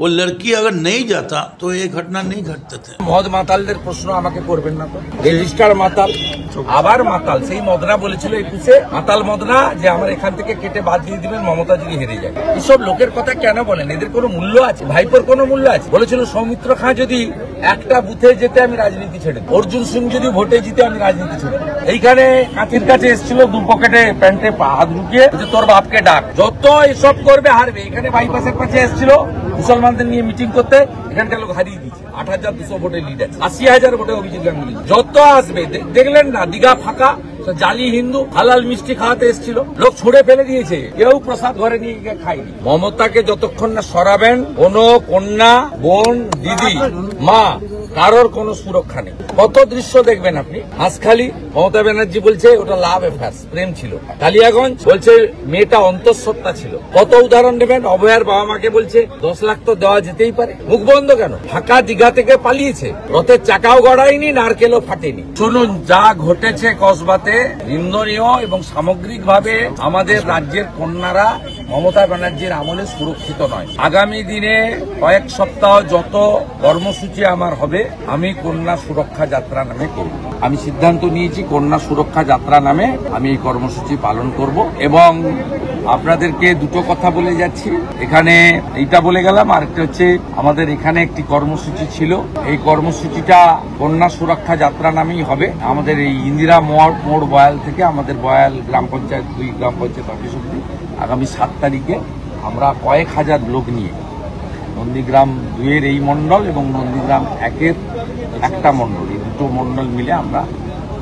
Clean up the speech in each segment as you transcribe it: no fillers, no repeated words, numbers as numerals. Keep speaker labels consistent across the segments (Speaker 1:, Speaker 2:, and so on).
Speaker 1: वो लड़की अगर नहीं जाता तो ये घटना नहीं घटते थे।
Speaker 2: মদ মাতালদের প্রশ্ন আমাকে করবেন না তো। রেজিস্টার মাতাল আবার মাতাল, সেই মদনা বলেছিল 21-এ মাতাল মদনা যে আমার এখান থেকে কেটে বাদ দিয়ে দিবেন মমতা যদি হেরে যায়। এসব লোকের কথা কেন বলেন? এদের কোনো মূল্য আছে? ভাইপোর কোনো মূল্য আছে? বলেছিল সৌমিত্র খাঁ যদি একটা বুথে যেতে আমি রাজনীতি ছেড়ে দিই, অর্জুন সিং যদি ভোটে জিতে আমি রাজনীতি ছেড়ে দিই। এইখানে কাঁথির কাছে এসেছিল, দু পকেটে প্যান্টে হাত ঢুকিয়ে তোর বাপকে ডাক, যত এসব করবে হারবে। এখানে বাইপাসের কাছে এসেছিল মুসলমানদের নিয়ে মিটিং করতে, এখানকার লোক হারিয়ে দিচ্ছে। 8,200 ভোটে লিড আছে, 80,000 ভোটে অভিজিৎ গাঙ্গুলি। যত আসবে দেখলেন না, দীঘা ফাঁকা, জালি হিন্দু হালাল মিষ্টি খাওয়াতে এসেছিল, লোক ছুড়ে ফেলে দিয়েছে, কেউ প্রসাদ ঘরে নিয়ে গিয়ে খায়নি। মমতাকে যতক্ষণ না সরাবেন, কোন কন্যা, বোন, দিদি, মা কারোর কোনো সুরক্ষা নেই। কত দৃশ্য দেখবেন আপনি। হাঁসখালি মমতা ব্যানার্জি বলছে ওটা লাভ অ্যাফেয়ার্স, প্রেম ছিল। কালিয়াগঞ্জ বলছে মেয়েটা অন্তঃসত্ত্বা ছিল। কত উদাহরণ নেবেন। অভয়ার বাবা মাকে বলছে 10 লাখ তো দেওয়া যেতেই পারে, মুখ বন্ধ কেন? ঢাকা দীঘা থেকে পালিয়েছে, রথের চাকাও গড়ায়নি, নারকেলও ফাটেনি। শুনুন, যা ঘটেছে কসবাতে নিন্দনীয় এবং সামগ্রিকভাবে আমাদের রাজ্যের কন্যারা মমতা ব্যানার্জির আমলে সুরক্ষিত নয়। আগামী দিনে কয়েক সপ্তাহ যত কর্মসূচি আমার হবে, আমি কন্যা সুরক্ষা যাত্রা নামে করব। আমি সিদ্ধান্ত নিয়েছি কন্যা সুরক্ষা যাত্রা নামে আমি এই কর্মসূচি পালন করব। এবং আপনাদেরকে দুটো কথা বলে যাচ্ছি, এখানে এইটা বলে গেলাম, আরেকটা হচ্ছে আমাদের এখানে একটি কর্মসূচি ছিল, এই কর্মসূচিটা কন্যা সুরক্ষা যাত্রা নামেই হবে। আমাদের এই ইন্দিরা মোড় বয়াল থেকে আমাদের বয়াল গ্রাম পঞ্চায়েত 2 গ্রাম পঞ্চায়েত অফিস অব্দি আগামী 7 তারিখে আমরা কয়েক হাজার লোক নিয়ে নন্দীগ্রাম 2-এর এই মণ্ডল এবং নন্দীগ্রাম 1-এর একটা মণ্ডল, এই দুটো মণ্ডল মিলে আমরা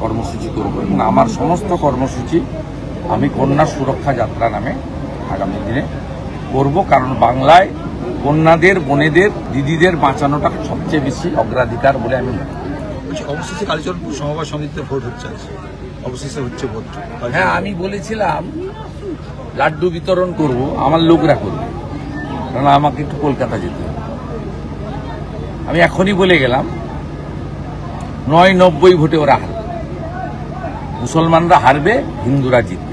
Speaker 2: কর্মসূচি করব। এবং আমার সমস্ত কর্মসূচি আমি কন্যা সুরক্ষা যাত্রা নামে আগামী দিনে করব, কারণ বাংলায় কন্যাদের, বোনেদের, দিদিদের বাঁচানোটা সবচেয়ে বেশি অগ্রাধিকার বলে আমি মনে করি।
Speaker 3: অবশেষে কালীচরণপুর সমবায় সমিতিতে ভোট হচ্ছে, অবশেষে হচ্ছে ভোট।
Speaker 2: হ্যাঁ, আমি বলেছিলাম লাড্ডু বিতরণ করব, আমার লোকরা করবে, কারণ আমাকে একটু কলকাতা যেতে হবে। আমি এখনই বলে গেলাম 990 ভোটে ওরা হারবে, মুসলমানরা হারবে, হিন্দুরা জিতবে।